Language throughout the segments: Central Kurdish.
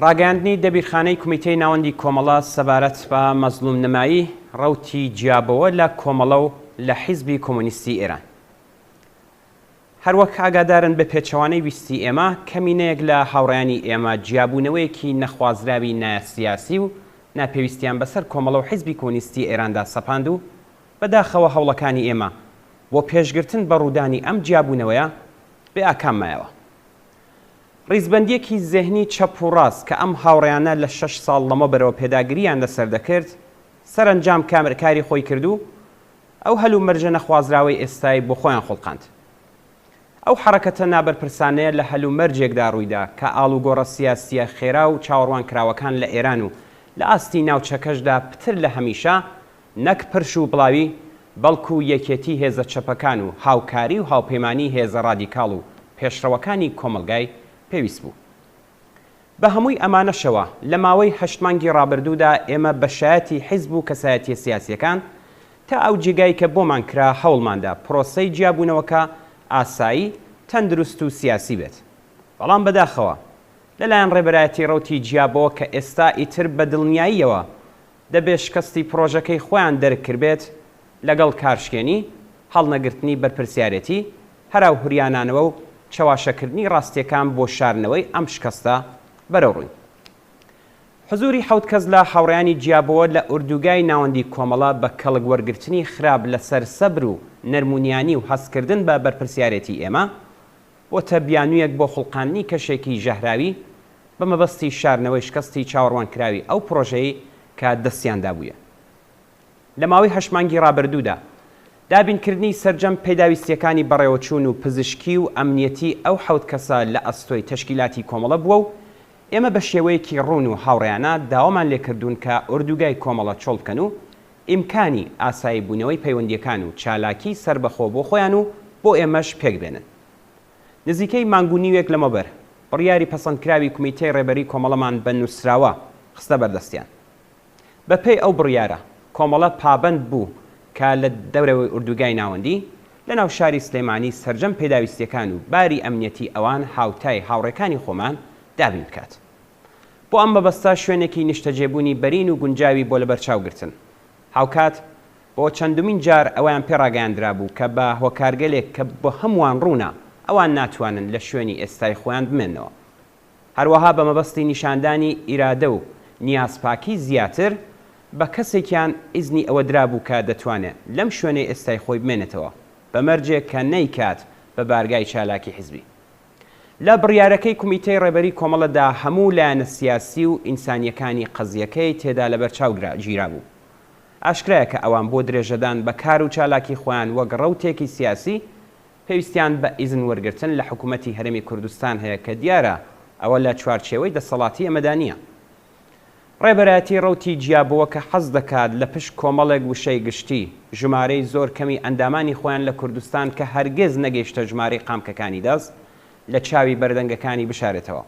ڕاگەیاندنی دەبیرخانەی کومیتەی ناوەندی کۆمەڵە سەبارەت بە مەزلوم نمایی ڕەوتی جیابەوە لە کۆمەڵە و لە حیزبی کۆمۆنیستی ئێران. هەروەک ئاگادارن بە پێچەوانەی ویستی ئێمە کەمینەیەک لە هاوڕێیانی ئێمە جیابوونەوەیەکی نەخوازراوی ناسیاسی و ناپێویستیان بەسەر کۆمەڵە و حیزبی کۆمۆنیستی ئێراندا سەپاند و بەداخەوە هەوڵەکانی ئێمە بۆ پێشگرتن بە ڕوودانی ئەم جیابوونەوەیە بێ ئاکام مایەوە. ڕیزبەندیەکی زێهنی چەپ و ڕاست کە ئەم هاوڕێیانە لە 6 ساڵ لەمە بەرەوە پێداگریان لەسەر دەکرد سەرنجام کاری خۆی کردو ئەو هەلو مەرجە نەخوازراوەی ئێستای بۆ خۆیان خۆڵقاند. ئەو حرەکەتە نابەرپرسانەیە لە هەلو مەرجێکدا ڕوویدا کە ئاڵوگۆڕە سیاسیە خێرا و چاوەڕوان کراوەکان لە ئێران و لە ئاستی ناوچەکەشدا پتر لە هەمیشە نەک پرش و بڵاوی بەڵکو یەکێتی هێزە چەپەکان و هاوکاری و هاوپەیمانی هێزە ڕادیکاڵ و پێشڕەوەکانی کۆمەلگای پێویست بوو. بە هەمووی ئەمانەشەوە لە ماوەی 8 مانگی ڕابردوودا ئێمە بەشایەتی حیزب و کەسایەتیە سیاسیەکان تا ئەو جێگای کە بۆمان کرا هەوڵماندا پرۆسەی جیابوونەوەکە ئاسایی تەندروست و سیاسی بێت. بەڵام بەداخەوە لەلایەن ڕێبەرایەتی ڕەوتی جیابەوە کە ئێستا ئیتر بە دڵنیاییەوە دەبێت شکستی پرۆژەکەی خۆیان دەرکردبێت لەگەڵ کارشکێنی هەڵنەگرتنی بەرپرسیارەتی هەراو هوریانانەوە و چەواشەکردنی ڕاستیەکان بۆ شارنەوەی ئەم شکستە بەرەوڕووین. حزوری 7 کەس لە هاوڕێیانی جیابەوە لە ئوردوگای ناوەندی کۆمەڵە بە کەڵک وەرگرتنی خراپ لەسەر سەبر و نەرمونیانی و هەستکردن بە بەرپرسیارەتی ئێمە بۆتە بیانوویەک بۆ خوڵقاندنی کەشێکی ژەهراوی بە مەبەستی شارنەوەی شکستی چاوەڕوانکراوی ئەو پرۆژەی کە دەستیاندا بووە. لە ماوەی 8 مانگی ڕابردوودا دابینکردنی سەرجەم پێداویستیەکانی بەڕێوەچوون و پزیشکی و ئەمنیەتی ئەو 7 کەسە لە ئەستۆی تەشکیلاتی کۆمەڵە بووە و ئێمە بە شێوەیەکی ڕوون و هاوڕێیانە داوامان لێکردوون کە ئوردوگای کۆمەڵە چۆڵ بکەن و ئیمکانی ئاسایی بوونەوەی پەیوەندیەکان و چالاکی سربەخۆ بۆ خۆیان و بۆ ئێمەش پێک بێنن. نزیکەی مانگونیوێک لەمەبەر بڕیاری پەسەندکراوی کومیتەی ڕێبەری کۆمەڵەمان بە نووسراوە خستە بەردەستیان. بەپێی ئەو بڕیارە کۆمەڵە پابەند بوو کە لە دەورەوەی ئوردوگای ناوەندی لە ناو شاری سلێمانی سەرجەم پێداویستیەکان و باری ئەمنیەتی ئەوان هاوتای هاوڕێکانی خۆمان دابین بکات. بۆ ئەم مەبەستا شوێنێکی نیشتەجێبوونی بەرین و گونجاوی بۆ لەبەرچاوگرتن. هاوکات بۆ چەندومین جار ئەویان پێڕاگەیاندرا بوو کە بە هۆکارگەلێک کە بۆ هەمووان ڕوونە ئەوان ناتوانن لە شوێنی ئێستای خۆیان بمێنەوە. هەروەها بە مەبەستی نیشاندانی ئیرادە و نیازپاکی زیاتر بە کەسێکیان ئیزنی ئەوە درابوو کە دەتوانێت لەم شوێنەی ئێستای خۆی بمێنێتەوە بە مەرجێک کە نەیکات بە بارگای چالاکی حیزبی. لە بڕیارەکەی کومیتەی ڕێبەری کۆمەڵەدا هەموو لایەنە سیاسی و ئینسانیەکانی قەزیەکەی تێدا لەبەرچاو گیرا بوو. ئاشکرایە کە ئەوان بۆ درێژەدان بە کار و چالاکی خۆیان وەک ڕەوتێکی سیاسی پێویستیان بە ئیزن وەرگرتن لە حکوومەتی هەرێمی کوردستان هەیە کە دیارە ئەوە لە چوارچێوەی دەسەڵاتی ئەمەدانیە. ڕێبەرایەتی ڕەوتی جیابەوە کە حەز دەکات لە پشت کۆمەڵێک وشەی گشتی ژمارەی زۆر کەمی ئەندامانی خۆیان لە کوردستان کە هەرگیز نەگەیشتە ژمارەی قامکەکانی دەست لە چاوی بەردەنگەکانی بشارێتەوە.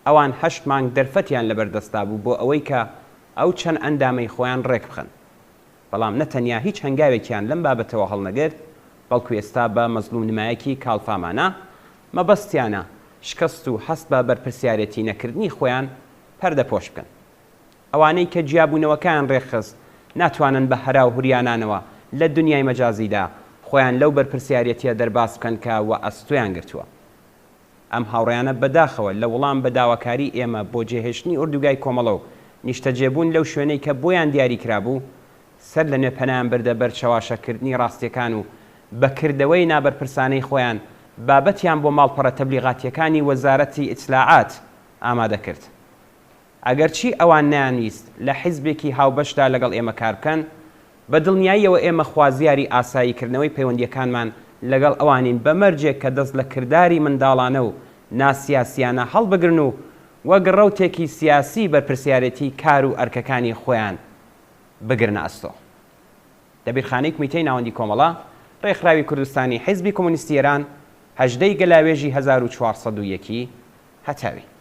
ئەوان 8 مانگ دەرفەتیان لەبەردەستا بوو بۆ ئەوەی کە ئەو چەند ئەندامەی خۆیان ڕێک بخەن. بەڵام نەتەنیا هیچ هەنگاوێکیان لەم بابەتەوە هەڵنەگرت بەڵکو ئێستا بە مەزلوم نمایەکی کاڵفامانە مەبەستیانە شکست و هەست بە بەرپرسیارەتی نەکردنی خۆیان پەردەپۆش بکەن. ئەوانەی کە جیابوونەوەکان ڕێکخست ناتوانن بە هەراو هوریانانەوە لە دنیای مەجازیدا خۆیان لەو بەرپرسیارەتیە دەرباس بکەن کە وە ئەستۆیان گرتووە. ئەم هاوڕێیانە بەداخەوە لە وەڵام بە داواکاری ئێمە بۆ جێهێشتنی ئوردوگای کۆمەڵە و نیشتەجێبوون لەو شوێنەی کە بۆیان دیاری کرابوو سەر لە نوێ پەنایان بردە بەر چەواشەکردنی ڕاستیەکان و بەکردەوەی نابەرپرسانەی خۆیان بابەتیان بۆ ماڵپەڕە تەبلیغاتیەکانی وەزارەتی ئیتلاعات ئامادە کرد. ئەگەرچی ئەوان نیانویست لە حیزبێکی هاوبەشدا لەگەڵ ئێمە کار بکەن بە دڵنیاییەوە ئێمە خوازیاری ئاساییکردنەوەی پەیوەندیەکانمان لەگەڵ ئەوانین بە مەرجێک کە دەست لە کردداری منداڵانە و ناسیاسیانە هەڵبگرن و وەک ڕەوتێکی سیاسی بەرپرسیارەتی کار و ئەرکەکانی خۆیان بگرنە ئەستۆ. دەبیرخانەی کومیتەی ناوەندی کۆمەڵە ڕێکخراوی کوردستانی حیزبی کۆمۆنیستی ئێران 18 گەلاوێژی 1401 هەتاوی.